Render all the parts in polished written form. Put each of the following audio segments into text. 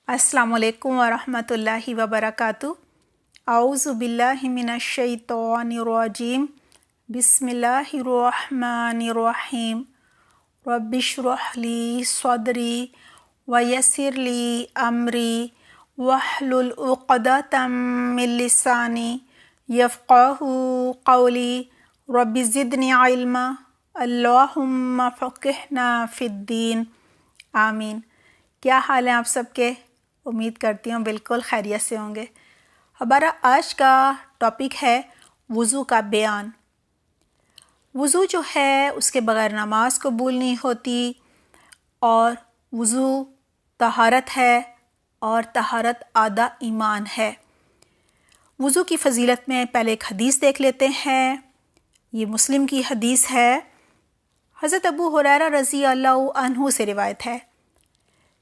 السلام علیکم ورحمۃ اللہ وبرکاتہ۔ اعوذ باللہ من الشیطان الرجیم، بسم اللہ الرحمن الرحیم۔ رب اشرح لی صدری ویسر لی امری واحلل عقدۃ من لسانی یفقہوا قولی رب زدنی علما اللہم فقہنا فی الدین آمین۔ کیا حال ہیں آپ سب کے؟ امید کرتی ہوں بالکل خیریت سے ہوں گے۔ ہمارا آج کا ٹاپک ہے وضو کا بیان۔ وضو جو ہے اس کے بغیر نماز قبول نہیں ہوتی، اور وضو طہارت ہے، اور طہارت آدھا ایمان ہے۔ وضو کی فضیلت میں پہلے ایک حدیث دیکھ لیتے ہیں۔ یہ مسلم کی حدیث ہے۔ حضرت ابو ہریرہ رضی اللہ عنہ سے روایت ہے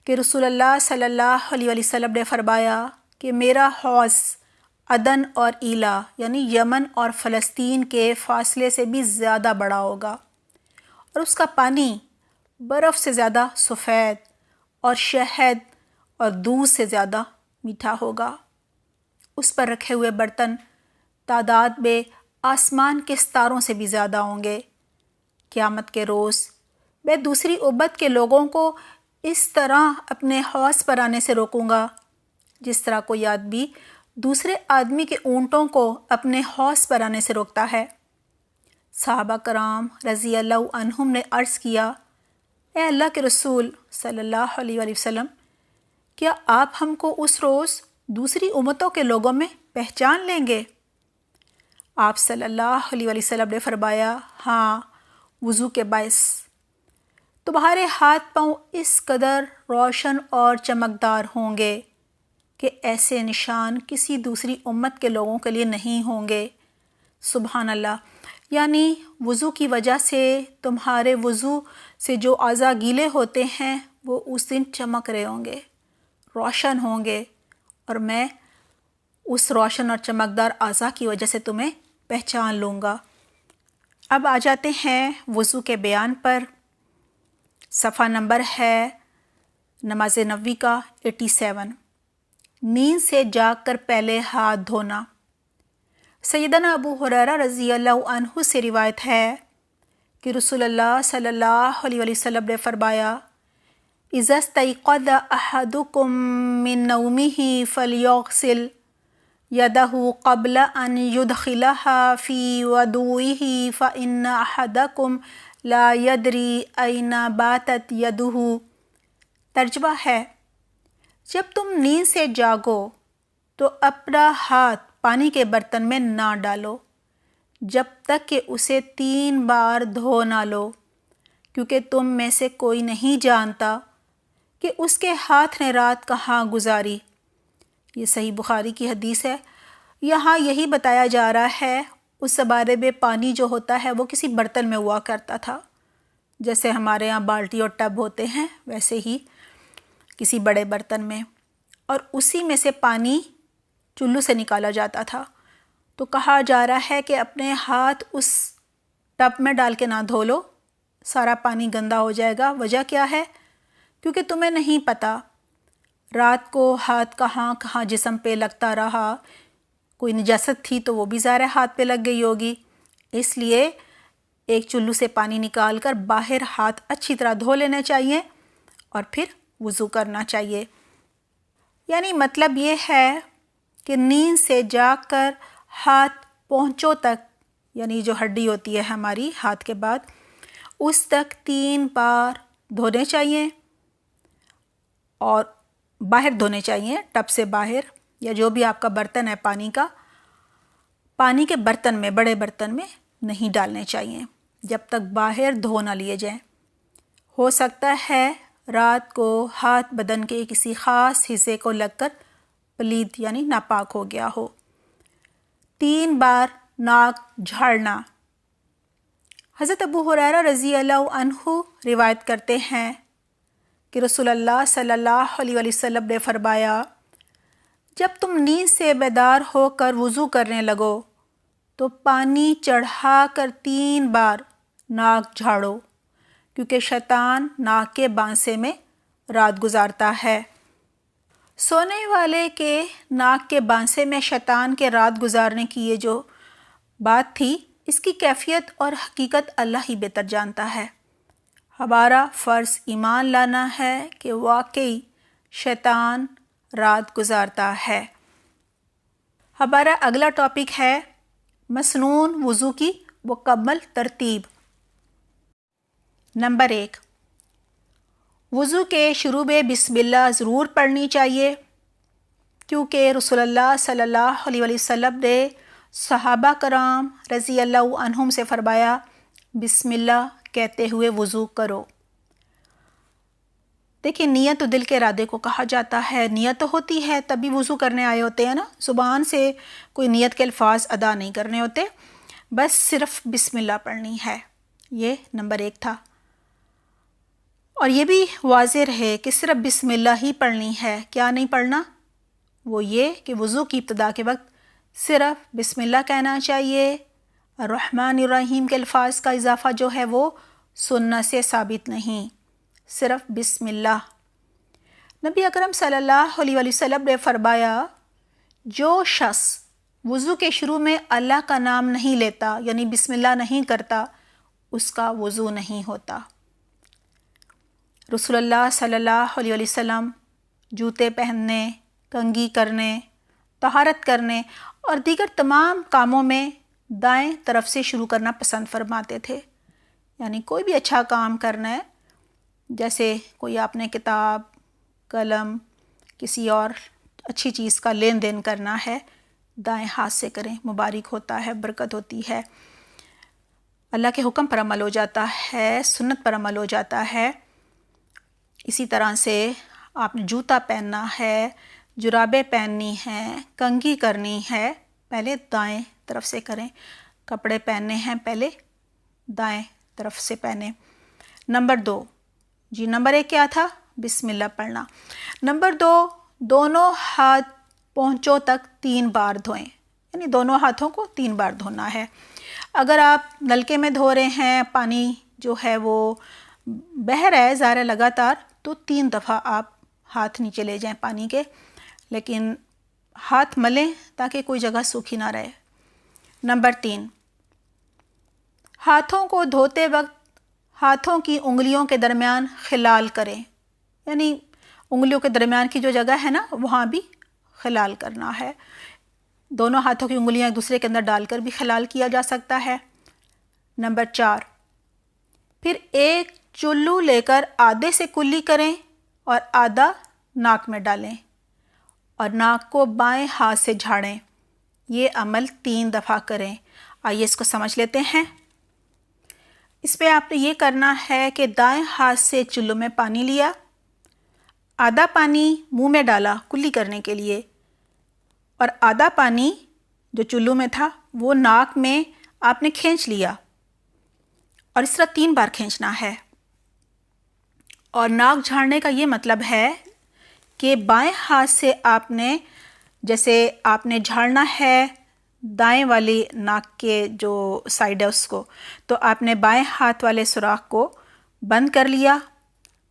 کہ رسول اللہ صلی اللہ علیہ وسلم نے فرمایا کہ میرا حوض عدن اور ایلا یعنی یمن اور فلسطین کے فاصلے سے بھی زیادہ بڑا ہوگا، اور اس کا پانی برف سے زیادہ سفید اور شہد اور دودھ سے زیادہ میٹھا ہوگا۔ اس پر رکھے ہوئے برتن تعداد میں آسمان کے ستاروں سے بھی زیادہ ہوں گے۔ قیامت کے روز میں دوسری امت کے لوگوں کو اس طرح اپنے حوض پر آنے سے روکوں گا جس طرح کوئی آدمی دوسرے آدمی کے اونٹوں کو اپنے حوض پر آنے سے روکتا ہے۔ صحابہ کرام رضی اللہ عنہم نے عرض کیا، اے اللہ کے رسول صلی اللہ علیہ وسلم، کیا آپ ہم کو اس روز دوسری امتوں کے لوگوں میں پہچان لیں گے؟ آپ صلی اللہ علیہ وسلم نے فرمایا، ہاں، وضو کے باعث تمہارے ہاتھ پاؤں اس قدر روشن اور چمکدار ہوں گے کہ ایسے نشان کسی دوسری امت کے لوگوں کے لیے نہیں ہوں گے۔ سبحان اللہ، یعنی وضو کی وجہ سے تمہارے وضو سے جو اعضاء گیلے ہوتے ہیں وہ اس دن چمک رہے ہوں گے، روشن ہوں گے، اور میں اس روشن اور چمکدار اعضاء کی وجہ سے تمہیں پہچان لوں گا۔ اب آ جاتے ہیں وضو کے بیان پر۔ صفحہ نمبر ہے نماز نبوی کا 87۔ نیند سے جاگ کر پہلے ہاتھ دھونا۔ سیدنا ابو ہریرہ رضی اللہ عنہ سے روایت ہے کہ رسول اللہ صلی اللہ علیہ وسلم نے فرمایا، اذا استيقظ احدكم من نومه فليغسل يده قبل ان يدخلها في وضوئه فإن احدكم لا يدری أين باتت يده۔ ترجمہ ہے، جب تم نیند سے جاگو تو اپنا ہاتھ پانی کے برتن میں نہ ڈالو جب تک کہ اسے 3 بار دھو نہ لو، کیونکہ تم میں سے کوئی نہیں جانتا کہ اس کے ہاتھ نے رات کہاں گزاری۔ یہ صحیح بخاری کی حدیث ہے۔ یہاں یہی بتایا جا رہا ہے، اس زمانے میں پانی جو ہوتا ہے وہ کسی برتن میں ہوا کرتا تھا، جیسے ہمارے ہاں بالٹی اور ٹب ہوتے ہیں، ویسے ہی کسی بڑے برتن میں، اور اسی میں سے پانی چلو سے نکالا جاتا تھا۔ تو کہا جا رہا ہے کہ اپنے ہاتھ اس ٹب میں ڈال کے نہ دھو لو، سارا پانی گندا ہو جائے گا۔ وجہ کیا ہے؟ کیونکہ تمہیں نہیں پتہ رات کو ہاتھ کہاں کہاں جسم پہ لگتا رہا، کوئی نجاست تھی تو وہ بھی ظاہر ہاتھ پہ لگ گئی ہوگی، اس لیے ایک چلو سے پانی نکال کر باہر ہاتھ اچھی طرح دھو لینے چاہیے اور پھر وضو کرنا چاہیے۔ یعنی مطلب یہ ہے کہ نیند سے جاگ کر ہاتھ پہنچوں تک، یعنی جو ہڈی ہوتی ہے ہماری ہاتھ کے بعد، اس تک 3 بار دھونے چاہیے، اور باہر دھونے چاہیے، ٹب سے باہر یا جو بھی آپ کا برتن ہے پانی کا، پانی کے برتن میں، بڑے برتن میں نہیں ڈالنے چاہیے جب تک باہر دھو نہ لیے جائیں۔ ہو سکتا ہے رات کو ہاتھ بدن کے کسی خاص حصے کو لگ کر پلید یعنی ناپاک ہو گیا ہو۔ 3 بار ناک جھاڑنا۔ حضرت ابو ہریرہ رضی اللہ عنہ روایت کرتے ہیں کہ رسول اللہ صلی اللہ علیہ وسلم نے فرمایا، جب تم نیند سے بیدار ہو کر وضو کرنے لگو تو پانی چڑھا کر 3 بار ناک جھاڑو، کیونکہ شیطان ناک کے بانسے میں رات گزارتا ہے۔ سونے والے کے ناک کے بانسے میں شیطان کے رات گزارنے کی یہ جو بات تھی، اس کی کیفیت اور حقیقت اللہ ہی بہتر جانتا ہے۔ ہمارا فرض ایمان لانا ہے کہ واقعی شیطان رات گزارتا ہے۔ ہمارا اگلا ٹاپک ہے مسنون وضو کی مکمل ترتیب۔ نمبر 1، وضو کے شروع میں بسم اللہ ضرور پڑھنی چاہیے، کیونکہ رسول اللہ صلی اللہ علیہ وسلم نے صحابہ کرام رضی اللہ عنہم سے فرمایا، بسم اللہ کہتے ہوئے وضو کرو۔ دیکھیں، نیت تو دل کے ارادے کو کہا جاتا ہے۔ نیت تو ہوتی ہے تبھی وضو کرنے آئے ہوتے ہیں نا، زبان سے کوئی نیت کے الفاظ ادا نہیں کرنے ہوتے، بس صرف بسم اللہ پڑھنی ہے۔ یہ نمبر 1 تھا۔ اور یہ بھی واضح رہے کہ صرف بسم اللہ ہی پڑھنی ہے، کیا نہیں پڑھنا؟ وہ یہ کہ وضو کی ابتدا کے وقت صرف بسم اللہ کہنا چاہیے۔ الرحمن الرحیم کے الفاظ کا اضافہ جو ہے وہ سنت سے ثابت نہیں، صرف بسم اللہ۔ نبی اکرم صلی اللہ علیہ وسلم نے فرمایا، جو شخص وضو کے شروع میں اللہ کا نام نہیں لیتا، یعنی بسم اللہ نہیں کرتا، اس کا وضو نہیں ہوتا۔ رسول اللہ صلی اللہ علیہ وسلم جوتے پہننے، کنگھی کرنے، طہارت کرنے اور دیگر تمام کاموں میں دائیں طرف سے شروع کرنا پسند فرماتے تھے۔ یعنی کوئی بھی اچھا کام کرنا ہے، جیسے کوئی آپ نے کتاب، قلم، کسی اور اچھی چیز کا لین دین کرنا ہے، دائیں ہاتھ سے کریں، مبارک ہوتا ہے، برکت ہوتی ہے، اللہ کے حکم پر عمل ہو جاتا ہے، سنت پر عمل ہو جاتا ہے۔ اسی طرح سے آپ نے جوتا پہننا ہے، جرابیں پہننی ہیں، کنگھی کرنی ہے، پہلے دائیں طرف سے کریں۔ کپڑے پہننے ہیں، پہلے دائیں طرف سے پہنیں۔ نمبر 2، نمبر 1 کیا تھا؟ بسم اللہ پڑھنا۔ نمبر 2، دونوں ہاتھ پونچوں تک 3 بار دھوئیں، یعنی دونوں ہاتھوں کو 3 بار دھونا ہے۔ اگر آپ نلکے میں دھو رہے ہیں، پانی جو ہے وہ بہہ رہا ہے ظاہر ہے لگاتار، تو 3 دفعہ آپ ہاتھ نیچے لے جائیں پانی کے، لیکن ہاتھ ملیں تاکہ کوئی جگہ سوکھی نہ رہے۔ نمبر 3، ہاتھوں کو دھوتے وقت ہاتھوں کی انگلیوں کے درمیان خلال کریں، یعنی انگلیوں کے درمیان کی جو جگہ ہے نا، وہاں بھی خلال کرنا ہے۔ دونوں ہاتھوں کی انگلیاں ایک دوسرے کے اندر ڈال کر بھی خلال کیا جا سکتا ہے۔ نمبر 4، پھر ایک چلو لے کر آدھے سے کلی کریں اور آدھا ناک میں ڈالیں اور ناک کو بائیں ہاتھ سے جھاڑیں۔ یہ عمل 3 دفعہ کریں۔ آئیے اس کو سمجھ لیتے ہیں۔ اس میں آپ نے یہ کرنا ہے کہ دائیں ہاتھ سے چلو میں پانی لیا، آدھا پانی منہ میں ڈالا کلی کرنے کے لیے، اور آدھا پانی جو چلو میں تھا وہ ناک میں آپ نے کھینچ لیا، اور اس طرح 3 بار کھینچنا ہے۔ اور ناک جھاڑنے کا یہ مطلب ہے کہ بائیں ہاتھ سے آپ نے، جیسے آپ نے جھاڑنا ہے دائیں والی ناک کے جو سائڈ ہے اس کو، تو آپ نے بائیں ہاتھ والے سوراخ کو بند کر لیا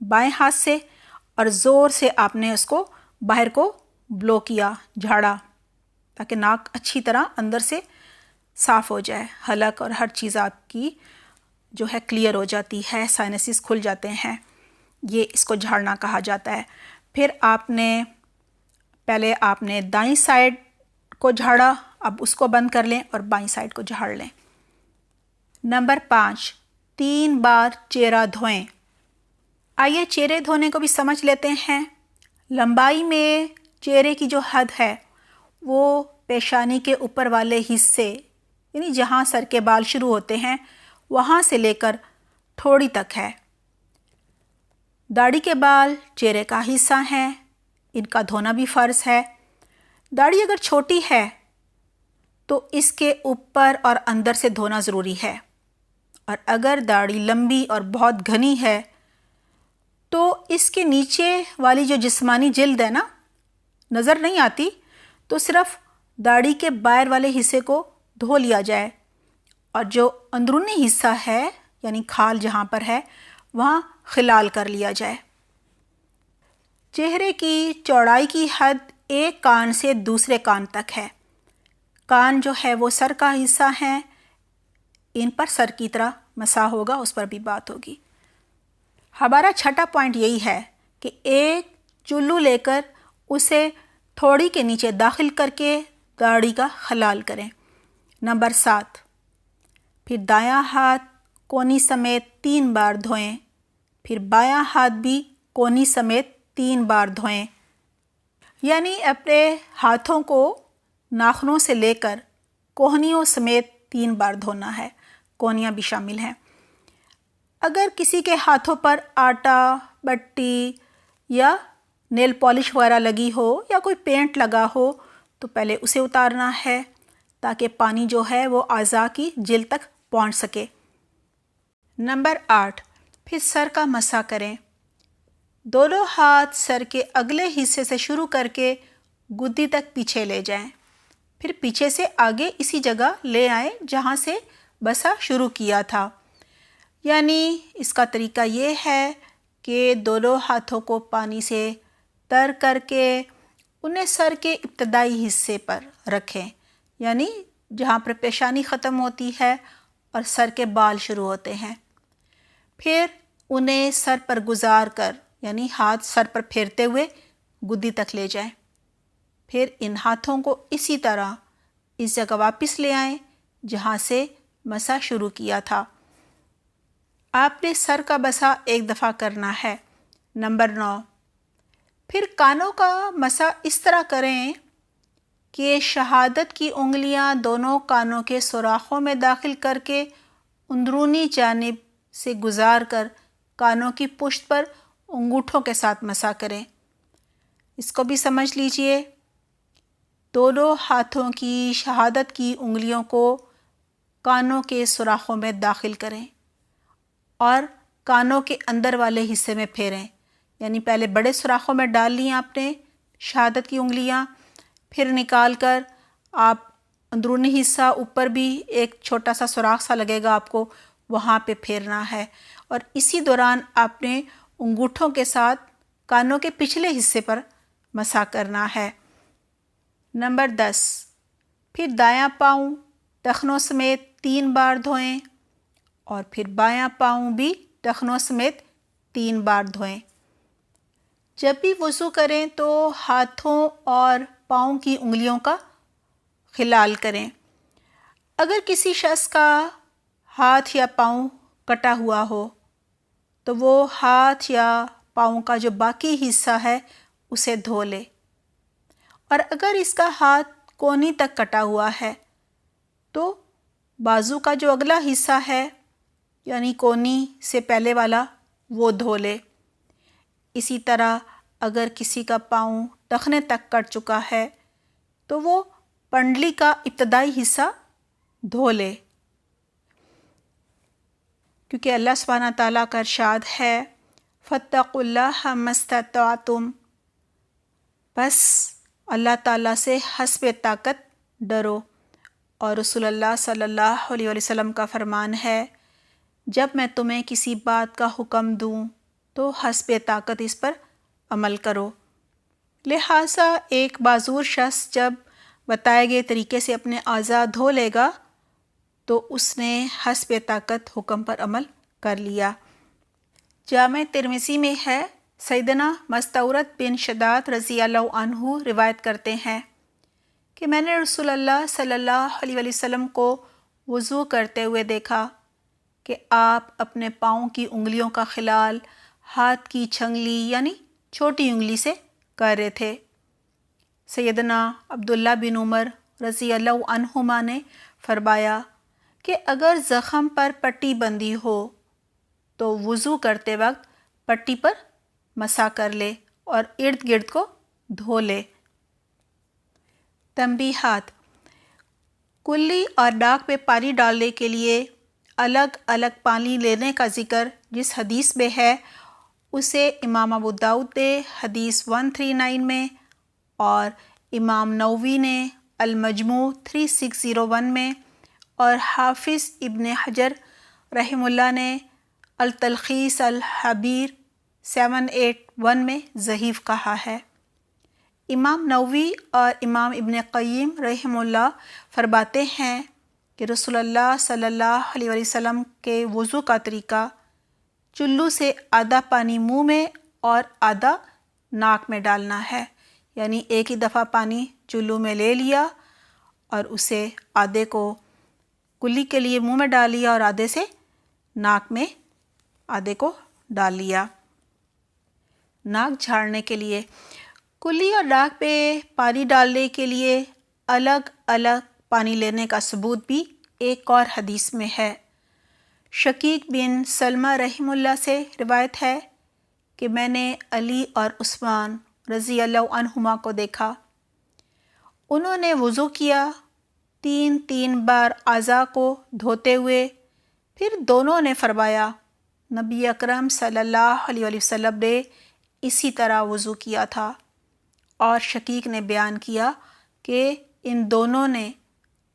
بائیں ہاتھ سے، اور زور سے آپ نے اس کو باہر کو بلو کیا، جھاڑا، تاکہ ناک اچھی طرح اندر سے صاف ہو جائے، حلق اور ہر چیز آپ کی جو ہے کلیئر ہو جاتی ہے، سائنسز کھل جاتے ہیں۔ یہ اس کو جھاڑنا کہا جاتا ہے۔ پھر پہلے آپ نے دائیں سائڈ کو جھاڑا، اب اس کو بند کر لیں اور بائیں سائڈ کو جھاڑ لیں۔ نمبر 5، 3 بار چہرہ دھوئیں۔ آئیے چہرے دھونے کو بھی سمجھ لیتے ہیں۔ لمبائی میں چہرے کی جو حد ہے وہ پیشانی کے اوپر والے حصے، یعنی جہاں سر کے بال شروع ہوتے ہیں وہاں سے لے کر تھوڑی تک ہے۔ داڑھی کے بال چہرے کا حصہ ہیں، ان کا دھونا بھی فرض ہے۔ داڑھی اگر چھوٹی ہے تو اس کے اوپر اور اندر سے دھونا ضروری ہے، اور اگر داڑھی لمبی اور بہت گھنی ہے تو اس کے نیچے والی جو جسمانی جلد ہے نا، نظر نہیں آتی، تو صرف داڑھی کے باہر والے حصے کو دھو لیا جائے، اور جو اندرونی حصہ ہے یعنی کھال جہاں پر ہے وہاں خلال کر لیا جائے۔ چہرے کی چوڑائی کی حد ایک کان سے دوسرے کان تک ہے۔ کان جو ہے وہ سر کا حصہ ہیں، ان پر سر کی طرح مسح ہوگا، اس پر بھی بات ہوگی۔ ہمارا چھٹا پوائنٹ یہی ہے کہ ایک چلو لے کر اسے تھوڑی کے نیچے داخل کر کے داڑھی کا خلال کریں۔ نمبر 7، پھر دایاں ہاتھ کونی سمیت 3 بار دھوئیں، پھر بایاں ہاتھ بھی کونی سمیت 3 بار دھوئیں، یعنی اپنے ہاتھوں کو ناخنوں سے لے کر کوہنیوں سمیت 3 بار دھونا ہے، کونیاں بھی شامل ہیں۔ اگر کسی کے ہاتھوں پر آٹا، بٹی یا نیل پالش وغیرہ لگی ہو یا کوئی پینٹ لگا ہو تو پہلے اسے اتارنا ہے تاکہ پانی جو ہے وہ اعضاء کی جلد تک پہنچ سکے۔ نمبر 8، پھر سر کا مسح کریں۔ دونوں ہاتھ سر کے اگلے حصے سے شروع کر کے گدی تک پیچھے لے جائیں، پھر پیچھے سے آگے اسی جگہ لے آئیں جہاں سے بسا شروع کیا تھا۔ یعنی اس کا طریقہ یہ ہے کہ دونوں ہاتھوں کو پانی سے تر کر کے انہیں سر کے ابتدائی حصے پر رکھیں، یعنی جہاں پر پیشانی ختم ہوتی ہے اور سر کے بال شروع ہوتے ہیں۔ پھر انہیں سر پر گزار کر، یعنی ہاتھ سر پر پھیرتے ہوئے گدی تک لے جائیں، پھر ان ہاتھوں کو اسی طرح اس جگہ واپس لے آئیں جہاں سے مسح شروع کیا تھا۔ آپ نے سر کا مسح ایک دفعہ کرنا ہے۔ نمبر 9، پھر کانوں کا مسح اس طرح کریں کہ شہادت کی انگلیاں دونوں کانوں کے سوراخوں میں داخل کر کے اندرونی جانب سے گزار کر کانوں کی پشت پر انگوٹھوں کے ساتھ مسح کریں۔ اس کو بھی سمجھ لیجئے۔ دونوں ہاتھوں کی شہادت کی انگلیوں کو کانوں کے سوراخوں میں داخل کریں اور کانوں کے اندر والے حصے میں پھیریں، یعنی پہلے بڑے سوراخوں میں ڈال لیں آپ نے شہادت کی انگلیاں، پھر نکال کر آپ اندرونی حصہ اوپر بھی ایک چھوٹا سا سوراخ سا لگے گا آپ کو، وہاں پہ پھیرنا ہے، اور اسی دوران آپ نے انگوٹھوں کے ساتھ کانوں کے پچھلے حصے پر مسح کرنا ہے۔ نمبر 10، پھر دایاں پاؤں ٹخنوں سمیت 3 بار دھوئیں اور پھر بایاں پاؤں بھی ٹخنوں سمیت 3 بار دھوئیں۔ جب بھی وضو کریں تو ہاتھوں اور پاؤں کی انگلیوں کا خلال کریں۔ اگر کسی شخص کا ہاتھ یا پاؤں کٹا ہوا ہو تو وہ ہاتھ یا پاؤں کا جو باقی حصہ ہے اسے دھو لے، اور اگر اس کا ہاتھ کونی تک کٹا ہوا ہے تو بازو کا جو اگلا حصہ ہے یعنی کونی سے پہلے والا وہ دھو لے۔ اسی طرح اگر کسی کا پاؤں ٹخنے تک کٹ چکا ہے تو وہ پنڈلی کا ابتدائی حصہ دھو لے، کیونکہ اللہ سبحانہ تعالیٰ کا ارشاد ہے فَاتَّقُوا اللَّهَ مَا اسْتَطَعْتُمْ، بس اللہ تعالیٰ سے حسب طاقت ڈرو۔ اور رسول اللہ صلی اللہ علیہ وسلم کا فرمان ہے جب میں تمہیں کسی بات کا حکم دوں تو حسب طاقت اس پر عمل کرو۔ لہٰذا ایک معذور شخص جب بتائے گئے طریقے سے اپنے اعضاء دھو لے گا تو اس نے حسب طاقت حکم پر عمل کر لیا۔ جامع ترمذی میں ہے، سیدنا مستورد بن شداد رضی اللہ عنہ روایت کرتے ہیں کہ میں نے رسول اللہ صلی اللہ علیہ وسلم کو وضو کرتے ہوئے دیکھا کہ آپ اپنے پاؤں کی انگلیوں کا خلال ہاتھ کی چھنگلی یعنی چھوٹی انگلی سے کر رہے تھے۔ سیدنا عبداللہ بن عمر رضی اللہ عنہما نے فرمایا کہ اگر زخم پر پٹی بندھی ہو تو وضو کرتے وقت پٹی پر مسح کر لے اور ارد گرد کو دھو لے۔ تنبیہات: کلی اور ناک میں پانی ڈالنے کے لیے الگ الگ پانی لینے کا ذکر جس حدیث میں ہے اسے امام ابو داؤد نے حدیث 139 میں اور امام نووی نے المجموع 3601 میں اور حافظ ابن حجر رحمہ اللہ نے التلخیص الحبیر 781 میں ضعیف کہا ہے۔ امام نووی اور امام ابن قیم رحمہ اللہ فرماتے ہیں کہ رسول اللہ صلی اللہ علیہ وسلم کے وضو کا طریقہ چلو سے آدھا پانی منہ میں اور آدھا ناک میں ڈالنا ہے، یعنی ایک ہی دفعہ پانی چلو میں لے لیا اور اسے آدھے کو کلی کے لیے منہ میں ڈال لیا اور آدھے سے ناک میں آدھے کو ڈال لیا۔ ناک جھاڑنے کے لیے کلی اور ناک پہ پانی ڈالنے کے لیے الگ الگ پانی لینے کا ثبوت بھی ایک اور حدیث میں ہے۔ شقیق بن سلمہ رحمہ اللہ سے روایت ہے کہ میں نے علی اور عثمان رضی اللہ عنہما کو دیکھا، انہوں نے وضو کیا، 3 بار اعضاء کو دھوتے ہوئے، پھر دونوں نے فرمایا نبی اکرم صلی اللہ علیہ وسلم نے اسی طرح وضو کیا تھا، اور شقیق نے بیان کیا کہ ان دونوں نے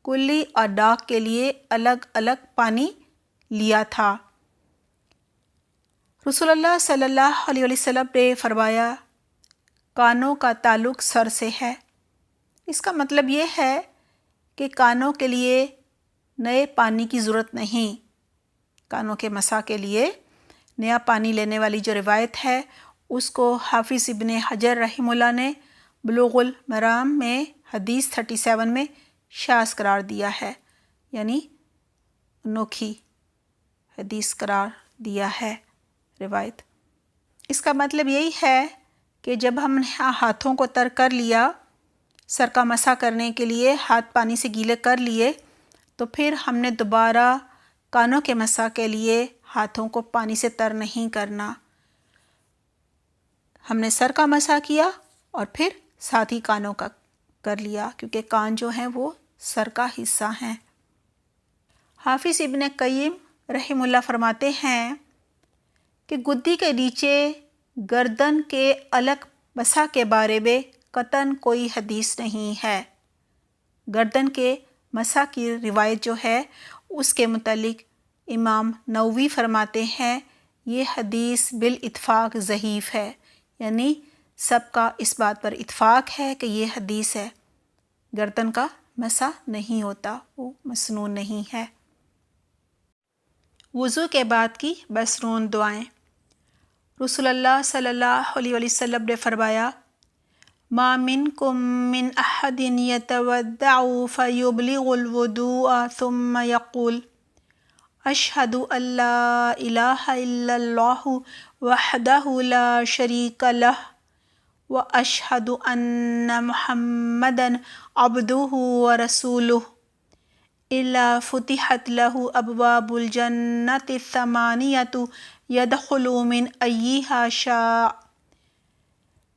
کلی اور ناک کے لیے الگ الگ پانی لیا تھا۔ رسول اللہ صلی اللہ علیہ وسلم نے فرمایا کانوں کا تعلق سر سے ہے۔ اس کا مطلب یہ ہے کہ کانوں کے لیے نئے پانی کی ضرورت نہیں۔ کانوں کے مسح کے لیے نیا پانی لینے والی جو روایت ہے اس کو حافظ ابن حجر رحمہ اللہ نے بلوغ المرام میں حدیث 37 میں شاذ قرار دیا ہے، یعنی انوکھی حدیث قرار دیا ہے روایت۔ اس کا مطلب یہی ہے کہ جب ہم نے ہاتھوں کو تر کر لیا، سر کا مسح کرنے کے لیے ہاتھ پانی سے گیلے کر لیے، تو پھر ہم نے دوبارہ کانوں کے مسح کے لیے ہاتھوں کو پانی سے تر نہیں کرنا۔ ہم نے سر کا مسح کیا اور پھر ساتھ ہی کانوں کا کر لیا، کیونکہ کان جو ہیں وہ سر کا حصہ ہیں۔ حافظ ابن قیم رحمہ اللہ فرماتے ہیں کہ گدی کے نیچے گردن کے الگ مسح کے بارے میں قطعاً کوئی حدیث نہیں ہے۔ گردن کے مسح کی روایت جو ہے اس کے متعلق امام نووی فرماتے ہیں یہ حدیث بالاتفاق ضعیف ہے، یعنی سب کا اس بات پر اتفاق ہے کہ یہ حدیث ہے، گردن کا مسح نہیں ہوتا، وہ مسنون نہیں ہے۔ وضو کے بعد کی مسنون دعائیں۔ رسول اللہ صلی اللہ علیہ وسلم نے فرمایا ما منکم من احد یتودع فیبلغ الوضوء ثم یقول اشہد ان لا الہ الا اللہ وحدہ لا شریک لہ واشہد ان محمدا عبدہ ورسولہ الا فتحت لہ ابواب الجنۃ الثمانیۃ یدخل من ایہا شاء۔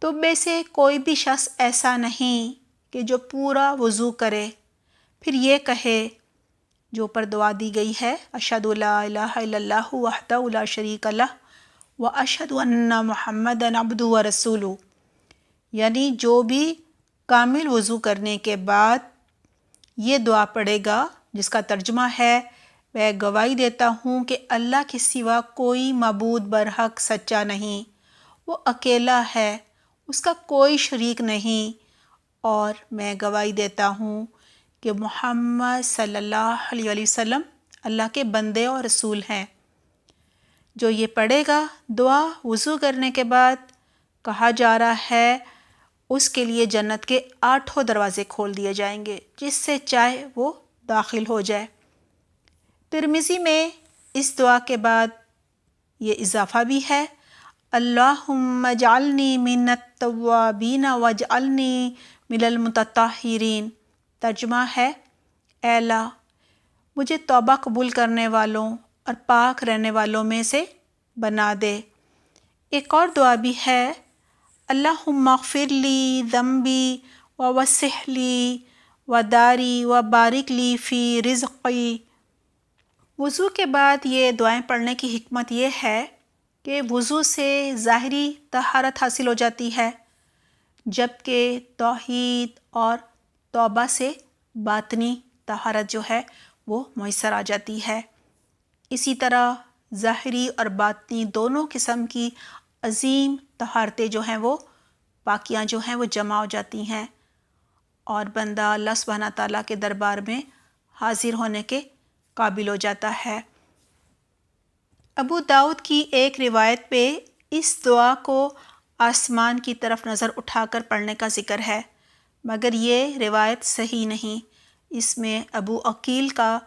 تم میں سے کوئی بھی شخص ایسا نہیں کہ جو پورا وضو کرے پھر یہ کہے جو اوپر دعا دی گئی ہے اشہد لا الہ الا اللہ وحدہ لا شریک لہ واشہد ان محمدا عبدہ ورسولہ، یعنی جو بھی کامل وضو کرنے کے بعد یہ دعا پڑھے گا جس کا ترجمہ ہے میں گواہی دیتا ہوں کہ اللہ کے سوا کوئی معبود برحق سچا نہیں، وہ اکیلا ہے، اس کا کوئی شریک نہیں، اور میں گواہی دیتا ہوں کہ محمد صلی اللہ علیہ وسلم اللہ کے بندے اور رسول ہیں۔ جو یہ پڑھے گا دعا وضو کرنے کے بعد، کہا جا رہا ہے اس کے لیے جنت کے 8 دروازے کھول دیے جائیں گے، جس سے چاہے وہ داخل ہو جائے۔ ترمذی میں اس دعا کے بعد یہ اضافہ بھی ہے اللہم اجعلنی من التوابین واجعلنی من المتطہرین۔ ترجمہ ہے اے اللہ مجھے توبہ قبول کرنے والوں اور پاک رہنے والوں میں سے بنا دے۔ ایک اور دعا بھی ہے اللہم اغفر لی ذنبی ووسع لی وداری وبارک لی فی رزقی۔ وضو کے بعد یہ دعائیں پڑھنے کی حکمت یہ ہے کہ وضو سے ظاہری طہارت حاصل ہو جاتی ہے، جبکہ توحید اور توبہ سے باطنی طہارت جو ہے وہ میسر آ جاتی ہے۔ اسی طرح ظاہری اور باطنی دونوں قسم کی عظیم طہارتیں جو ہیں وہ پاکیاں جو ہیں وہ جمع ہو جاتی ہیں اور بندہ اللہ سبحانہ تعالیٰ کے دربار میں حاضر ہونے کے قابل ہو جاتا ہے۔ ابو داؤد کی ایک روایت پہ اس دعا کو آسمان کی طرف نظر اٹھا کر پڑھنے کا ذکر ہے، مگر یہ روایت صحیح نہیں۔ اس میں ابو عقیل کا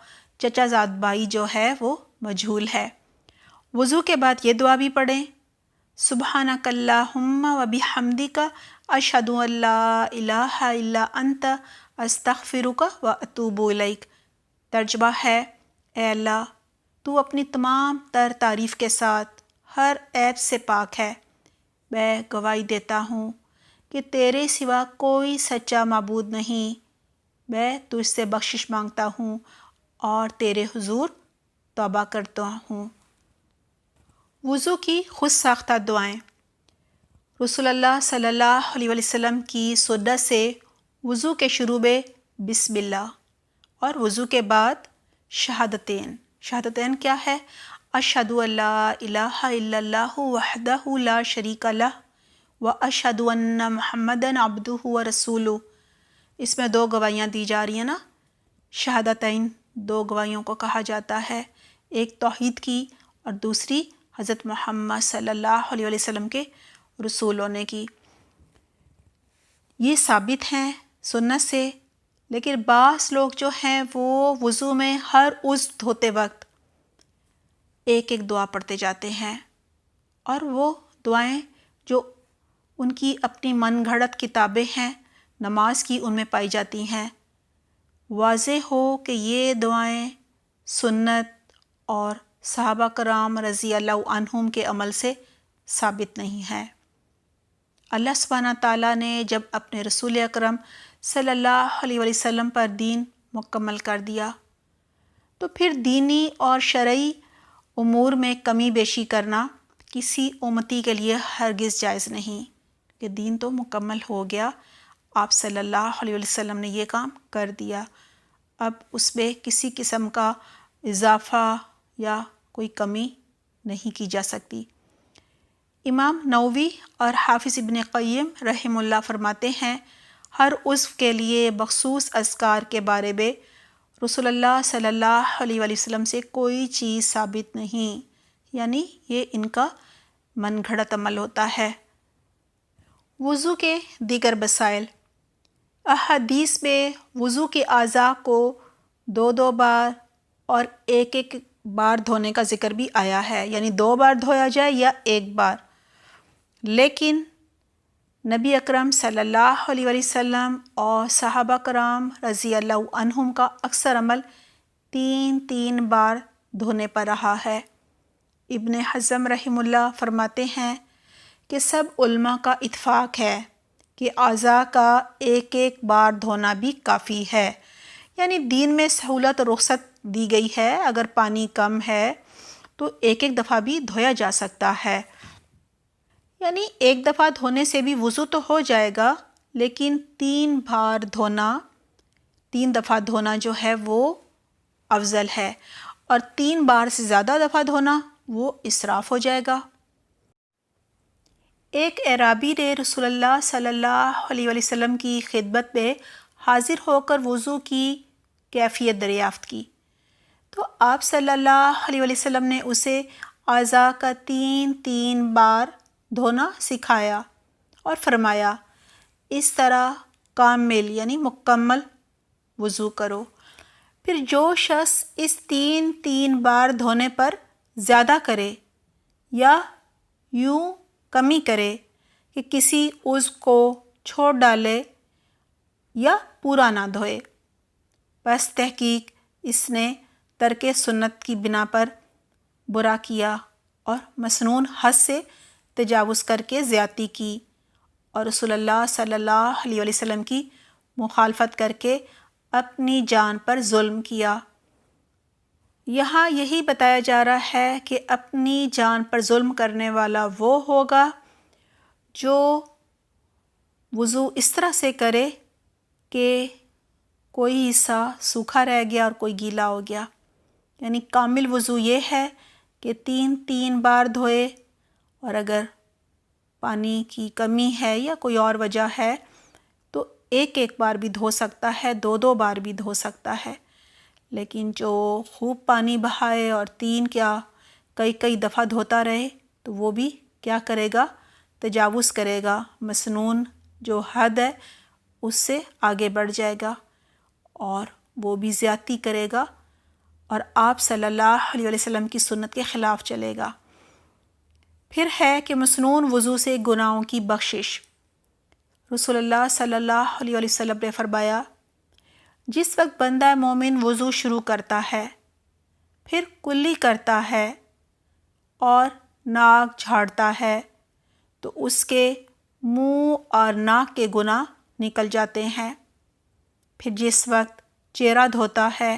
چچا زاد بھائی جو ہے وہ مجہول ہے۔ وضو کے بعد یہ دعا بھی پڑھیں، سبحانک اللہم و بحمدک اشہد ان لا الہ الا انت استغفرک و اتوب الیک۔ ترجمہ ہے، اے اللہ تو اپنی تمام تر تعریف کے ساتھ ہر عیب سے پاک ہے، میں گواہی دیتا ہوں کہ تیرے سوا کوئی سچا معبود نہیں، میں تجھ سے بخشش مانگتا ہوں اور تیرے حضور توبہ کرتا ہوں۔ وضو کی خود ساختہ دعائیں۔ رسول اللہ صلی اللہ علیہ وسلم کی سنت سے وضو کے شروع میں بسم اللہ اور وضو کے بعد شہادتین۔ شہادتین کیا ہے؟ اشہد ان لا الہ الا اللہ وحدہ لا شریک لہ و اشہد ان محمدً عبدہ و رسولہ۔ اس میں دو گواہیاں دی جا رہی ہیں نا، شہادتین دو گواہیوں کو کہا جاتا ہے، ایک توحید کی اور دوسری حضرت محمد صلی اللہ علیہ وسلم کے رسول ہونے کی۔ یہ ثابت ہیں سنت سے، لیکن بعض لوگ جو ہیں وہ وضو میں ہر عضو دھوتے وقت ایک ایک دعا پڑھتے جاتے ہیں، اور وہ دعائیں جو ان کی اپنی من گھڑت کتابیں ہیں نماز کی ان میں پائی جاتی ہیں۔ واضح ہو کہ یہ دعائیں سنت اور صحابہ کرام رضی اللہ عنہم کے عمل سے ثابت نہیں ہیں۔ اللہ سبحانہ تعالیٰ نے جب اپنے رسول اکرم صلی اللہ علیہ وسلم پر دین مکمل کر دیا تو پھر دینی اور شرعی امور میں کمی بیشی کرنا کسی امتی کے لیے ہرگز جائز نہیں، کہ دین تو مکمل ہو گیا، آپ صلی اللہ علیہ وسلم نے یہ کام کر دیا، اب اس میں کسی قسم کا اضافہ یا کوئی کمی نہیں کی جا سکتی۔ امام نووی اور حافظ ابن قیم رحم اللہ فرماتے ہیں، ہر عضو کے لیے مخصوص اذکار کے بارے میں رسول اللہ صلی اللہ علیہ وسلم سے کوئی چیز ثابت نہیں، یعنی یہ ان کا من گھڑت عمل ہوتا ہے۔ وضو کے دیگر مسائل۔ احادیث میں وضو کے اعضاء کو دو دو بار اور ایک ایک بار دھونے کا ذکر بھی آیا ہے، یعنی دو بار دھویا جائے یا ایک بار، لیکن نبی اکرم صلی اللہ علیہ وسلم اور صحابہ کرام رضی اللہ عنہم کا اکثر عمل 3 بار دھونے پر رہا ہے۔ ابن حزم رحم اللہ فرماتے ہیں کہ سب علماء کا اتفاق ہے کہ اعضاء کا ایک ایک بار دھونا بھی کافی ہے، یعنی دین میں سہولت و رخصت دی گئی ہے، اگر پانی کم ہے تو ایک ایک دفعہ بھی دھویا جا سکتا ہے، یعنی ایک دفعہ دھونے سے بھی وضو تو ہو جائے گا، لیکن 3 دفعہ دھونا جو ہے وہ افضل ہے، اور 3 بار سے زیادہ دفعہ دھونا وہ اسراف ہو جائے گا۔ ایک اعرابی نے رسول اللہ صلی اللہ علیہ وسلم کی خدمت میں حاضر ہو کر وضو کی کیفیت دریافت کی، تو آپ صلی اللہ علیہ وسلم نے اسے اعضاء کا 3 بار دھونا سکھایا اور فرمایا، اس طرح کامل یعنی مکمل وضو کرو۔ پھر جو شخص اس 3 بار دھونے پر زیادہ کرے یا یوں کمی کرے کہ کسی عضو کو چھوڑ ڈالے یا پورا نہ دھوئے، بس تحقیق اس نے ترک سنت کی بنا پر برا کیا اور مسنون حد سے تجاوز کر کے زیادتی کی، اور رسول اللہ صلی اللہ علیہ وسلم کی مخالفت کر کے اپنی جان پر ظلم کیا۔ یہاں یہی بتایا جا رہا ہے کہ اپنی جان پر ظلم کرنے والا وہ ہوگا جو وضو اس طرح سے کرے کہ کوئی حصہ سوکھا رہ گیا اور کوئی گیلا ہو گیا، یعنی کامل وضو یہ ہے کہ 3 بار دھوئے، اور اگر پانی کی کمی ہے یا کوئی اور وجہ ہے تو ایک بار بھی دھو سکتا ہے، 2 بار بھی دھو سکتا ہے۔ لیکن جو خوب پانی بہائے اور 3 کیا کئی دفعہ دھوتا رہے تو وہ بھی کیا کرے گا؟ تجاوز کرے گا، مسنون جو حد ہے اس سے آگے بڑھ جائے گا اور وہ بھی زیادتی کرے گا اور آپ صلی اللہ علیہ وسلم کی سنت کے خلاف چلے گا۔ پھر ہے کہ مسنون وضو سے گناہوں کی بخشش۔ رسول اللہ صلی اللہ علیہ وسلم نے فرمایا، جس وقت بندہ مومن وضو شروع کرتا ہے، پھر کلی کرتا ہے اور ناک جھاڑتا ہے تو اس کے منہ اور ناک کے گناہ نکل جاتے ہیں۔ پھر جس وقت چہرہ دھوتا ہے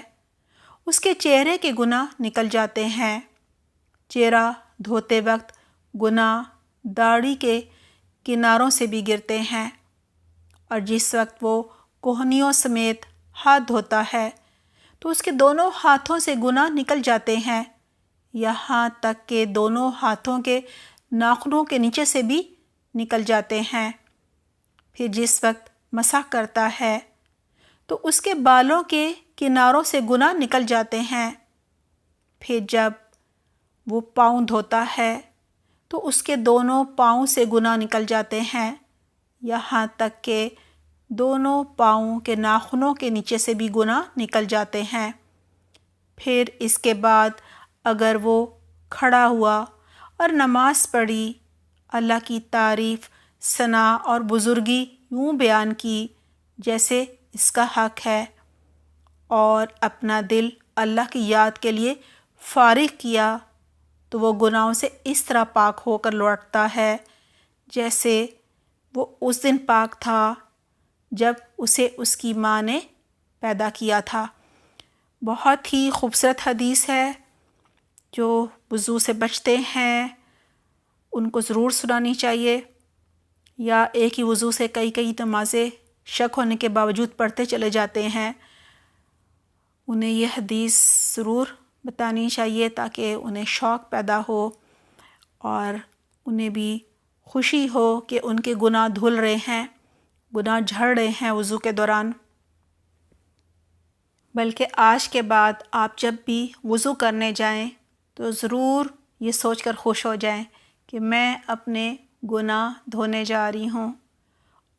اس کے چہرے کے گناہ نکل جاتے ہیں۔ چہرہ دھوتے وقت گناہ داڑھی کے کناروں سے بھی گرتے ہیں، اور جس وقت وہ کوہنیوں سمیت ہاتھ دھوتا ہے تو اس کے دونوں ہاتھوں سے گناہ نکل جاتے ہیں، یہاں تک کہ دونوں ہاتھوں کے ناخنوں کے نیچے سے بھی نکل جاتے ہیں۔ پھر جس وقت مسح کرتا ہے تو اس کے بالوں کے کناروں سے گناہ نکل جاتے ہیں۔ پھر جب وہ پاؤں دھوتا ہے تو اس کے دونوں پاؤں سے گناہ نکل جاتے ہیں، یہاں تک کہ دونوں پاؤں کے ناخنوں کے نیچے سے بھی گناہ نکل جاتے ہیں۔ پھر اس کے بعد اگر وہ کھڑا ہوا اور نماز پڑھی، اللہ کی تعریف، ثنا اور بزرگی یوں بیان کی جیسے اس کا حق ہے، اور اپنا دل اللہ کی یاد کے لیے فارغ کیا تو وہ گناہوں سے اس طرح پاک ہو کر لوٹتا ہے جیسے وہ اس دن پاک تھا جب اسے اس کی ماں نے پیدا کیا تھا۔ بہت ہی خوبصورت حدیث ہے، جو وضو سے بچتے ہیں ان کو ضرور سنانی چاہیے، یا ایک ہی وضو سے کئی نمازیں شک ہونے کے باوجود پڑھتے چلے جاتے ہیں، انہیں یہ حدیث ضرور بتانی چاہیے تاکہ انہیں شوق پیدا ہو اور انہیں بھی خوشی ہو کہ ان کے گناہ دھل رہے ہیں، گناہ جھڑ رہے ہیں وضو کے دوران۔ بلکہ آج کے بعد آپ جب بھی وضو کرنے جائیں تو ضرور یہ سوچ کر خوش ہو جائیں کہ میں اپنے گناہ دھونے جا رہی ہوں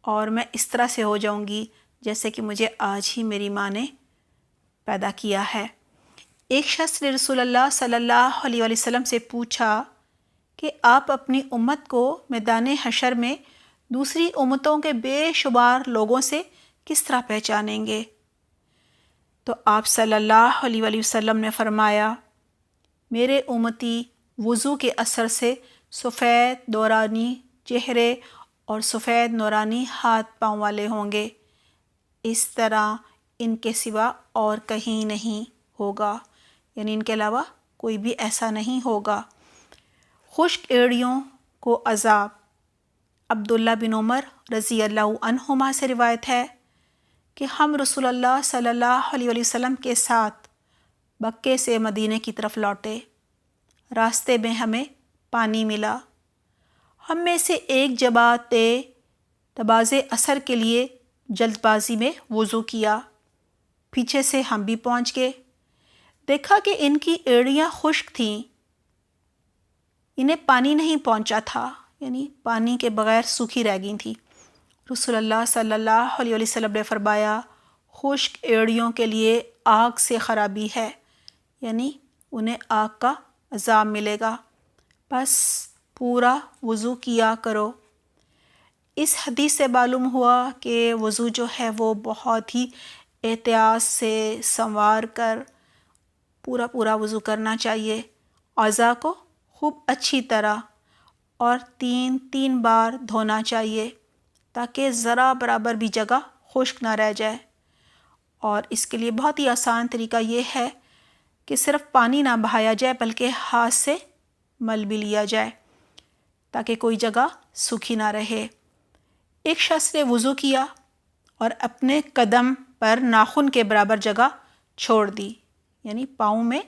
اور میں اس طرح سے ہو جاؤں گی جیسے کہ مجھے آج ہی میری ماں نے پیدا کیا ہے۔ ایک شخص نے رسول اللہ صلی اللہ علیہ وسلم سے پوچھا کہ آپ اپنی امت کو میدان حشر میں دوسری امتوں کے بے شمار لوگوں سے کس طرح پہچانیں گے؟ تو آپ صلی اللہ علیہ وسلم نے فرمایا، میرے امتی وضو کے اثر سے سفید نورانی چہرے اور سفید نورانی ہاتھ پاؤں والے ہوں گے، اس طرح ان کے سوا اور کہیں نہیں ہوگا، یعنی ان کے علاوہ کوئی بھی ایسا نہیں ہوگا۔ خشک ایڑیوں کو عذاب۔ عبداللہ بن عمر رضی اللہ عنہما سے روایت ہے کہ ہم رسول اللہ صلی اللہ علیہ وسلم کے ساتھ مکے سے مدینے کی طرف لوٹے، راستے میں ہمیں پانی ملا، ہم میں سے ایک جماعت نے نماز عصر کے لیے جلد بازی میں وضو کیا، پیچھے سے ہم بھی پہنچ گئے، دیکھا کہ ان کی ایڑیاں خشک تھیں، انہیں پانی نہیں پہنچا تھا، یعنی پانی کے بغیر سوکھی رہ گئی تھیں۔ رسول اللہ صلی اللہ علیہ وسلم نے فرمایا، خشک ایڑیوں کے لیے آگ سے خرابی ہے، یعنی انہیں آگ کا عذاب ملے گا، بس پورا وضو کیا کرو۔ اس حدیث سے معلوم ہوا کہ وضو جو ہے وہ بہت ہی احتیاط سے سنوار کر پورا وضو کرنا چاہیے، اعضاء کو خوب اچھی طرح اور 3 بار دھونا چاہیے تاکہ ذرا برابر بھی جگہ خشک نہ رہ جائے۔ اور اس کے لیے بہت ہی آسان طریقہ یہ ہے کہ صرف پانی نہ بہایا جائے بلکہ ہاتھ سے مل بھی لیا جائے تاکہ کوئی جگہ سوکھی نہ رہے۔ ایک شخص نے وضو کیا اور اپنے قدم پر ناخن کے برابر جگہ چھوڑ دی، یعنی پاؤں میں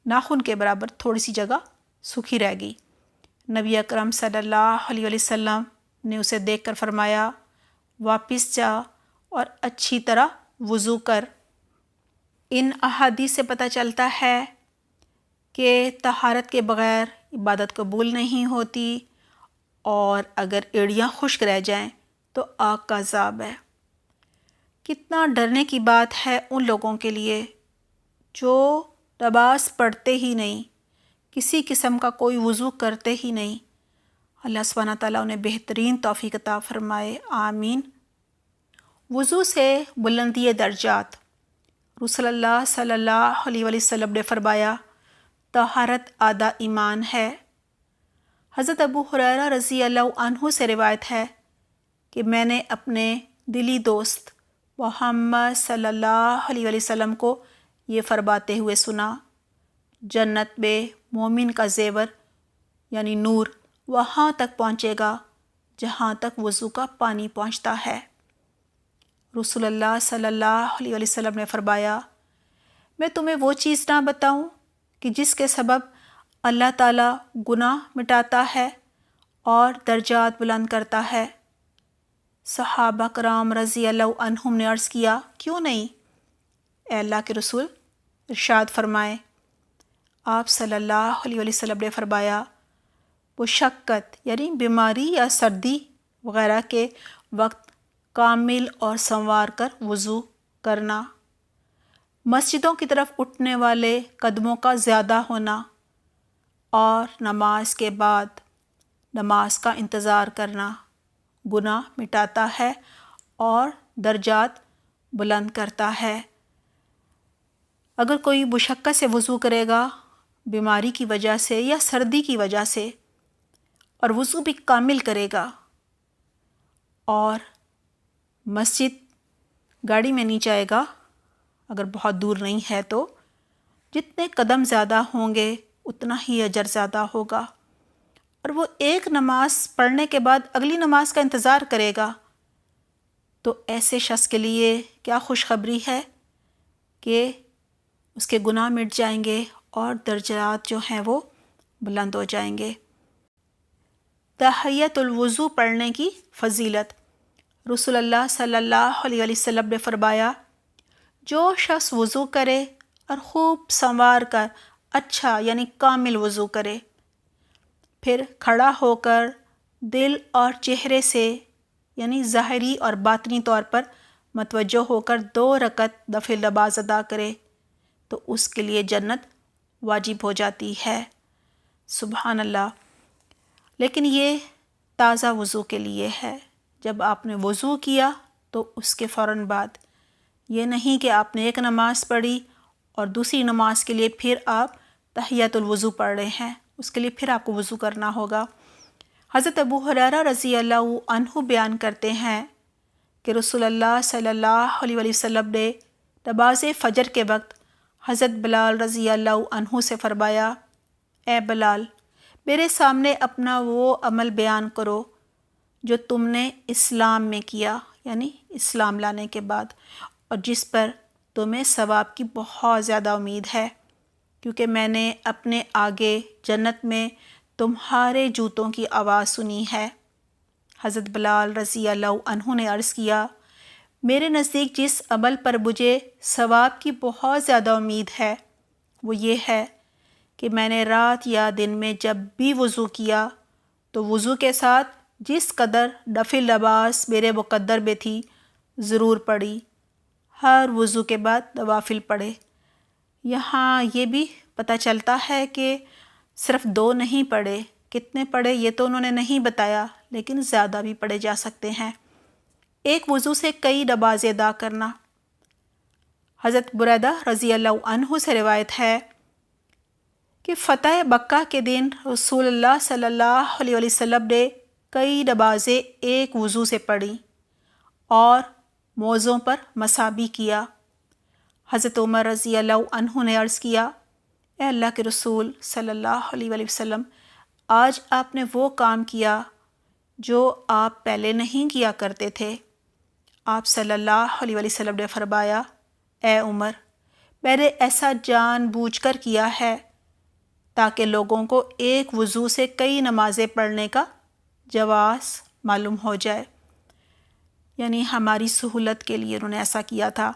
ناخن کے برابر تھوڑی سی جگہ سوکھی رہ گئی، نبی اکرم صلی اللہ علیہ وسلم نے اسے دیکھ کر فرمایا واپس جا اور اچھی طرح وضو کر۔ ان احادیث سے پتہ چلتا ہے کہ طہارت کے بغیر عبادت قبول نہیں ہوتی، اور اگر ایڑیاں خشک رہ جائیں تو آگ کا عذاب ہے۔ کتنا ڈرنے کی بات ہے ان لوگوں کے لیے جو نماز پڑھتے ہی نہیں، کسی قسم کا کوئی وضو کرتے ہی نہیں۔ اللہ سبحانہ تعالیٰ انہیں بہترین توفیق عطا فرمائے، آمین۔ وضو سے بلندی درجات۔ رسول اللہ صلی اللہ علیہ وسلم نے فرمایا طہارت آدھا ایمان ہے۔ حضرت ابو ہریرہ رضی اللہ عنہ سے روایت ہے کہ میں نے اپنے دلی دوست محمد صلی اللہ علیہ وسلم کو یہ فرماتے ہوئے سنا، جنت میں مومن کا زیور یعنی نور وہاں تک پہنچے گا جہاں تک وضو کا پانی پہنچتا ہے۔ رسول اللہ صلی اللہ علیہ وسلم نے فرمایا میں تمہیں وہ چیز نہ بتاؤں کہ جس کے سبب اللہ تعالیٰ گناہ مٹاتا ہے اور درجات بلند کرتا ہے؟ صحابہ کرام رضی اللہ عنہم نے عرض کیا کیوں نہیں اے اللہ کے رسول؟ ارشاد فرمائے، آپ صلی اللہ علیہ وسلم نے فرمایا مشقت یعنی بیماری یا سردی وغیرہ کے وقت کامل اور سنوار کر وضو کرنا، مسجدوں کی طرف اٹھنے والے قدموں کا زیادہ ہونا، اور نماز کے بعد نماز کا انتظار کرنا گناہ مٹاتا ہے اور درجات بلند کرتا ہے۔ اگر کوئی مشقت سے وضو کرے گا بیماری کی وجہ سے یا سردی کی وجہ سے، اور وضو بھی کامل کرے گا، اور مسجد گاڑی میں نہیں جائے گا اگر بہت دور نہیں ہے تو جتنے قدم زیادہ ہوں گے اتنا ہی اجر زیادہ ہوگا، اور وہ ایک نماز پڑھنے کے بعد اگلی نماز کا انتظار کرے گا، تو ایسے شخص کے لیے کیا خوشخبری ہے کہ اس کے گناہ مٹ جائیں گے اور درجات جو ہیں وہ بلند ہو جائیں گے۔ تحیۃ الوضو پڑھنے کی فضیلت۔ رسول اللہ صلی اللہ علیہ وسلم نے فرمایا جو شخص وضو کرے اور خوب سنوار کر اچھا یعنی کامل وضو کرے، پھر کھڑا ہو کر دل اور چہرے سے یعنی ظاہری اور باطنی طور پر متوجہ ہو کر 2 رکعت نفل نماز ادا کرے تو اس کے لیے جنت واجب ہو جاتی ہے۔ سبحان اللہ۔ لیکن یہ تازہ وضو کے لیے ہے۔ جب آپ نے وضو کیا تو اس کے فوراً بعد، یہ نہیں کہ آپ نے ایک نماز پڑھی اور دوسری نماز کے لیے پھر آپ تحیۃ الوضو پڑھ رہے ہیں، اس کے لیے پھر آپ کو وضو کرنا ہوگا۔ حضرت ابو ہریرہ رضی اللہ عنہ بیان کرتے ہیں کہ رسول اللہ صلی اللہ علیہ وسلم نے نماز فجر کے وقت حضرت بلال رضی اللہ عنہ سے فرمایا اے بلال، میرے سامنے اپنا وہ عمل بیان کرو جو تم نے اسلام میں کیا یعنی اسلام لانے کے بعد، اور جس پر تمہیں ثواب کی بہت زیادہ امید ہے، کیونکہ میں نے اپنے آگے جنت میں تمہارے جوتوں کی آواز سنی ہے۔ حضرت بلال رضی اللہ عنہ نے عرض کیا میرے نزدیک جس عمل پر مجھے ثواب کی بہت زیادہ امید ہے وہ یہ ہے کہ میں نے رات یا دن میں جب بھی وضو کیا تو وضو کے ساتھ جس قدر نفل نماز میرے مقدر میں تھی ضرور پڑھی، ہر وضو کے بعد نوافل پڑھے۔ یہاں یہ بھی پتہ چلتا ہے کہ صرف 2 نہیں پڑھے، کتنے پڑھے یہ تو انہوں نے نہیں بتایا، لیکن زیادہ بھی پڑھے جا سکتے ہیں۔ ایک وضو سے کئی نمازیں ادا کرنا۔ حضرت بریدہ رضی اللہ عنہ سے روایت ہے کہ فتح مکہ کے دن رسول اللہ صلی اللہ علیہ وسلم نے کئی نمازیں ایک وضو سے پڑھی اور موزوں پر مسح بھی کیا۔ حضرت عمر رضی اللہ عنہ نے عرض کیا اے اللہ کے رسول صلی اللہ علیہ وسلم، آج آپ نے وہ کام کیا جو آپ پہلے نہیں کیا کرتے تھے۔ آپ صلی اللہ علیہ وسلم نے فرمایا اے عمر، میں نے ایسا جان بوجھ کر کیا ہے تاکہ لوگوں کو ایک وضو سے کئی نمازیں پڑھنے کا جواز معلوم ہو جائے، یعنی ہماری سہولت کے لیے انہوں نے ایسا کیا تھا۔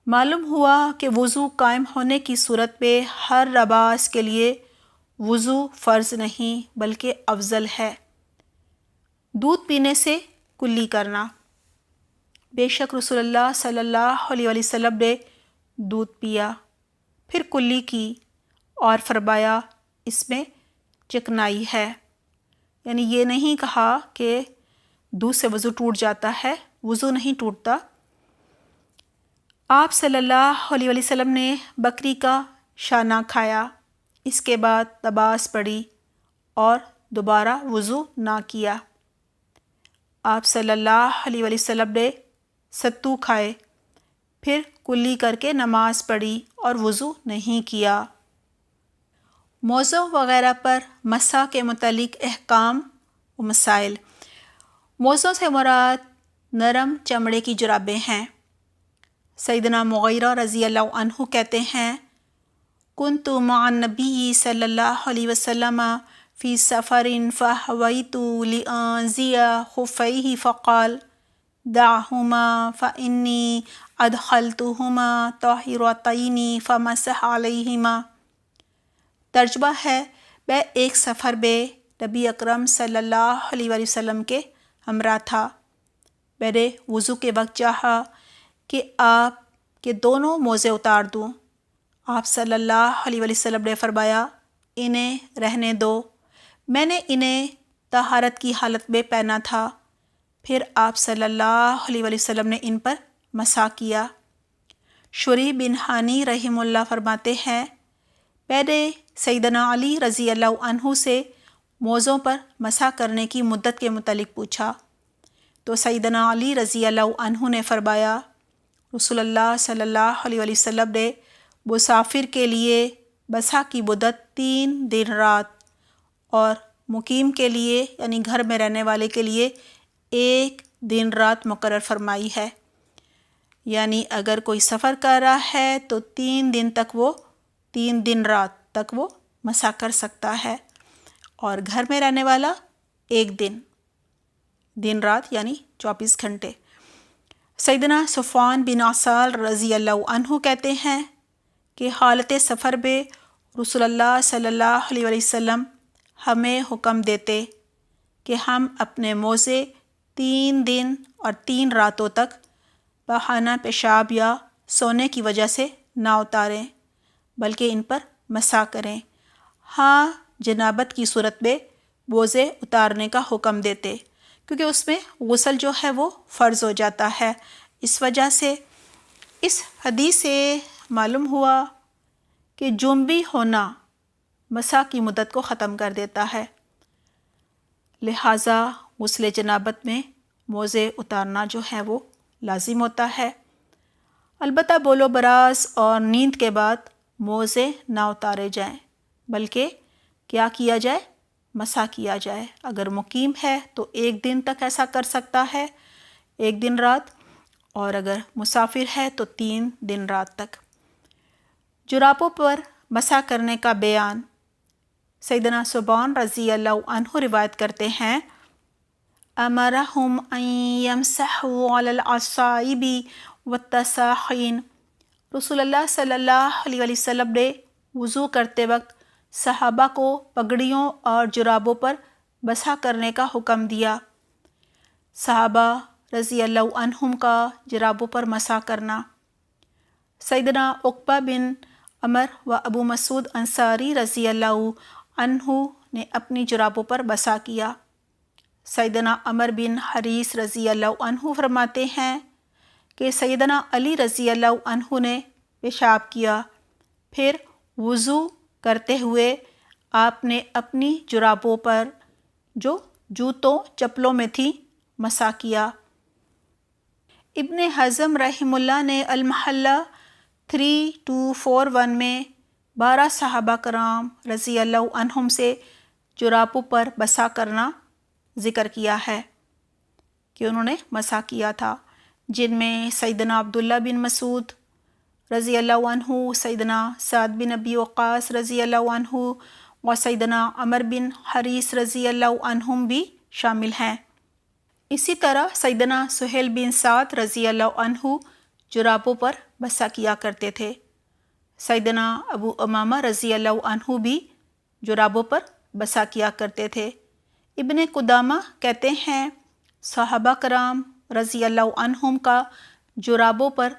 معلوم ہوا کہ وضو قائم ہونے کی صورت میں ہر نماز کے لیے وضو فرض نہیں بلکہ افضل ہے۔ دودھ پینے سے کلی کرنا۔ بے شک رسول اللہ صلی اللہ علیہ وسلم نے دودھ پیا، پھر کلی کی اور فرمایا اس میں چکنائی ہے، یعنی یہ نہیں کہا کہ دودھ سے وضو ٹوٹ جاتا ہے، وضو نہیں ٹوٹتا۔ آپ صلی اللہ علیہ وسلم نے بکری کا شانہ کھایا، اس کے بعد نماز پڑھی اور دوبارہ وضو نہ کیا۔ آپ صلی اللہ علیہ وسلم نے ستو کھائے، پھر کلی کر کے نماز پڑھی اور وضو نہیں کیا۔ موزوں وغیرہ پر مسح کے متعلق احکام و مسائل۔ موزوں سے مراد نرم چمڑے کی جرابیں ہیں۔ سیدنا مغیرہ رضی اللہ عنہ کہتے ہیں، کنت مع النبی صلی اللہ علیہ وسلم فی سفر فہویت لانزی خفیہ فقال دعہما فانی ادخلتہما طاہرتین فمسح علیہما۔ ترجمہ ہے، میں ایک سفر میں نبی اکرم صلی اللہ علیہ وسلم کے ہمراہ تھا۔ میں نے وضو کے وقت چاہا کہ آپ کے دونوں موزے اتار دوں۔ آپ صلی اللہ علیہ وسلم نے فرمایا، انہیں رہنے دو، میں نے انہیں طہارت کی حالت میں پہنا تھا۔ پھر آپ صلی اللہ علیہ وسلم نے ان پر مسح کیا۔ شریح بن ہانی رحمہ اللہ فرماتے ہیں، میں نے سیدنا علی رضی اللہ عنہ سے موزوں پر مسح کرنے کی مدت کے متعلق پوچھا تو سیدنا علی رضی اللہ عنہ نے فرمایا، رسول اللہ صلی اللہ علیہ وسلم نے مسافر کے لیے مسح کی مدت 3 دن رات اور مقیم کے لیے یعنی گھر میں رہنے والے کے لیے 1 دن رات مقرر فرمائی ہے۔ یعنی اگر کوئی سفر کر رہا ہے تو 3 دن رات تک وہ مسح کر سکتا ہے، اور گھر میں رہنے والا 1 دن رات یعنی 24 گھنٹے۔ سیدنا صفوان بن عسال رضی اللہ عنہ کہتے ہیں کہ حالت سفر میں رسول اللہ صلی اللہ علیہ وسلم ہمیں حکم دیتے کہ ہم اپنے موزے 3 دن اور 3 راتوں تک بہانہ پیشاب یا سونے کی وجہ سے نہ اتاریں بلکہ ان پر مسح کریں۔ ہاں، جنابت کی صورت میں موزے اتارنے کا حکم دیتے کیونکہ اس میں غسل جو ہے وہ فرض ہو جاتا ہے۔ اس وجہ سے اس حدیث سے معلوم ہوا کہ جنبی ہونا مسح کی مدت کو ختم کر دیتا ہے، لہٰذا غسل جنابت میں موزے اتارنا جو ہے وہ لازم ہوتا ہے۔ البتہ بول و براز اور نیند کے بعد موزے نہ اتارے جائیں بلکہ کیا کیا جائے؟ مسح کیا جائے۔ اگر مقیم ہے تو 1 دن تک ایسا کر سکتا ہے، 1 دن رات، اور اگر مسافر ہے تو 3 دن رات تک۔ جرابوں پر مسح کرنے کا بیان۔ سیدنا ثوبان رضی اللہ عنہ روایت کرتے ہیں، امرہم ان یمسحوا علی العصائب والتساخین۔ رسول اللہ صلی اللہ علیہ وسلم نے وضو کرتے وقت صحابہ کو پگڑیوں اور جرابوں پر مسح کرنے کا حکم دیا۔ صحابہ رضی اللہ عنہم کا جرابوں پر مسح کرنا۔ سیدنا عقبہ بن عمر و ابو مسعود انصاری رضی اللہ عنہ نے اپنی جرابوں پر مسح کیا۔ سیدنا عمر بن حریث رضی اللہ عنہ فرماتے ہیں کہ سیدنا علی رضی اللہ عنہ نے پیشاب کیا، پھر وضو کرتے ہوئے آپ نے اپنی جرابوں پر جو جوتوں چپلوں میں تھی مسح کیا۔ ابن حزم رحمہ اللہ نے المحلہ 3241 میں 12 صحابہ کرام رضی اللہ عنہم سے جرابوں پر مسح کرنا ذکر کیا ہے کہ انہوں نے مسح کیا تھا، جن میں سیدنا عبداللہ بن مسعود، رضی اللہ عنہ، سیدنا سعد بن ابی وقاص رضی اللہ عنہ و سیدنا عمر بن حریث رضی اللہ عنہم بھی شامل ہیں۔ اسی طرح سیدنا سہیل بن سعد رضی اللہ عنہ جرابوں پر بسا کیا کرتے تھے۔ سیدنا ابو امامہ رضی اللہ عنہ بھی جرابوں پر بسا کیا کرتے تھے۔ ابن قدامہ کہتے ہیں صحابہ کرام رضی اللہ عنہم کا جرابوں پر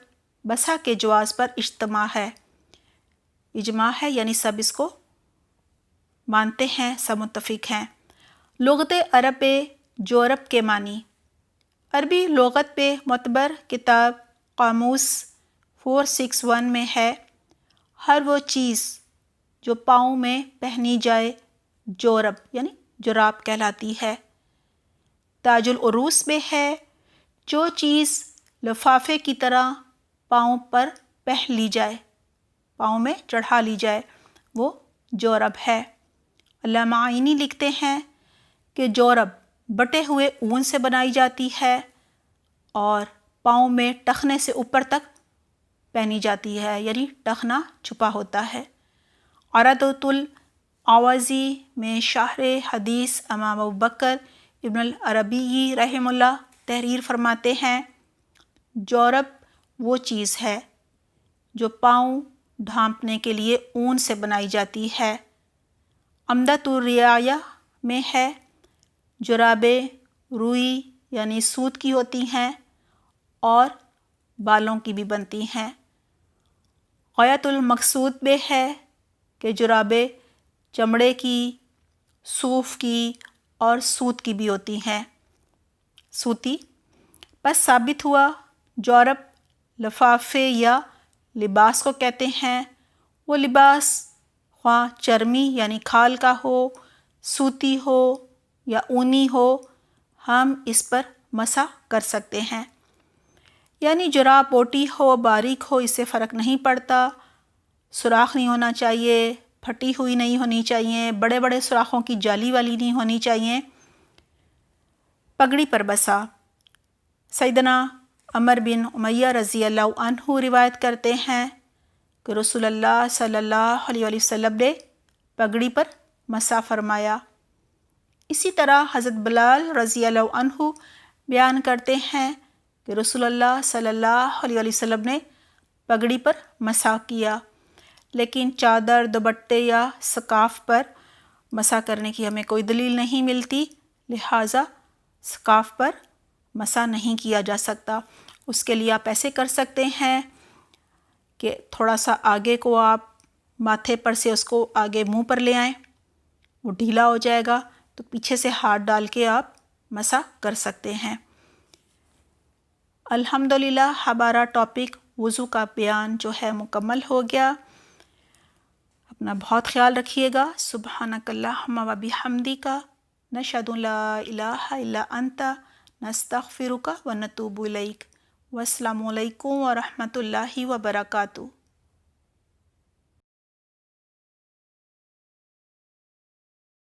بسا کے جواز پر اجماع ہے، یعنی سب اس کو مانتے ہیں، سب متفق ہیں۔ لغت عرب جورب کے معنی۔ عربی لغت پہ معتبر کتاب قاموس 461 میں ہے، ہر وہ چیز جو پاؤں میں پہنی جائے جورب یعنی جراب کہلاتی ہے۔ تاج العروس میں ہے، جو چیز لفافے کی طرح پاؤں پر پہن لی جائے، پاؤں میں چڑھا لی جائے، وہ جورب ہے۔ علامہ عینی لکھتے ہیں کہ جورب بٹے ہوئے اون سے بنائی جاتی ہے اور پاؤں میں ٹخنے سے اوپر تک پہنی جاتی ہے، یعنی ٹخنا چھپا ہوتا ہے۔ عرضۃ العواضی میں شارح حدیث امام ابوبکر ابن العربی رحمہ اللہ تحریر فرماتے ہیں، جورب وہ چیز ہے جو پاؤں ڈھانپنے کے لیے اون سے بنائی جاتی ہے۔ عمدۃ الرعایہ میں ہے، جرابیں روئی یعنی سوت کی ہوتی ہیں اور بالوں کی بھی بنتی ہیں۔ غایۃ المقصود میں ہے کہ جرابیں چمڑے کی، صوف کی اور سوت کی بھی ہوتی ہیں، سوتی۔ پس ثابت ہوا جورب لفافے یا لباس کو کہتے ہیں۔ وہ لباس خواہ چرمی یعنی کھال کا ہو، سوتی ہو یا اونی ہو، ہم اس پر مسح کر سکتے ہیں۔ یعنی جراب موٹی ہو باریک ہو اس سے فرق نہیں پڑتا، سوراخ نہیں ہونا چاہیے، پھٹی ہوئی نہیں ہونی چاہیے، بڑے بڑے سوراخوں کی جالی والی نہیں ہونی چاہیے۔ پگڑی پر بسا۔ سیدنا عمر بن امیہ رضی اللہ عنہ روایت کرتے ہیں کہ رسول اللہ صلی اللہ علیہ وسلم نے پگڑی پر مسح فرمایا۔ اسی طرح حضرت بلال رضی اللہ عنہ بیان کرتے ہیں کہ رسول اللہ صلی اللہ علیہ وسلم نے پگڑی پر مسح کیا، لیکن چادر، دوپٹے یا سکارف پر مسح کرنے کی ہمیں کوئی دلیل نہیں ملتی، لہٰذا سکارف پر مسح نہیں کیا جا سکتا۔ اس کے لیے آپ ایسے کر سکتے ہیں کہ تھوڑا سا آگے کو آپ ماتھے پر سے اس کو آگے منہ پر لے آئیں، وہ ڈھیلا ہو جائے گا تو پیچھے سے ہاتھ ڈال کے آپ مسح کر سکتے ہیں۔ الحمدللہ ہمارا ٹاپک وضو کا بیان جو ہے مکمل ہو گیا۔ اپنا بہت خیال رکھیے گا۔ سبحانک اللہم و بحمدک، نشہد ان لا الہ الا انت، نستغفرک و نتوب الیک۔ والسلام علیکم ورحمۃ اللہ وبرکاتہ۔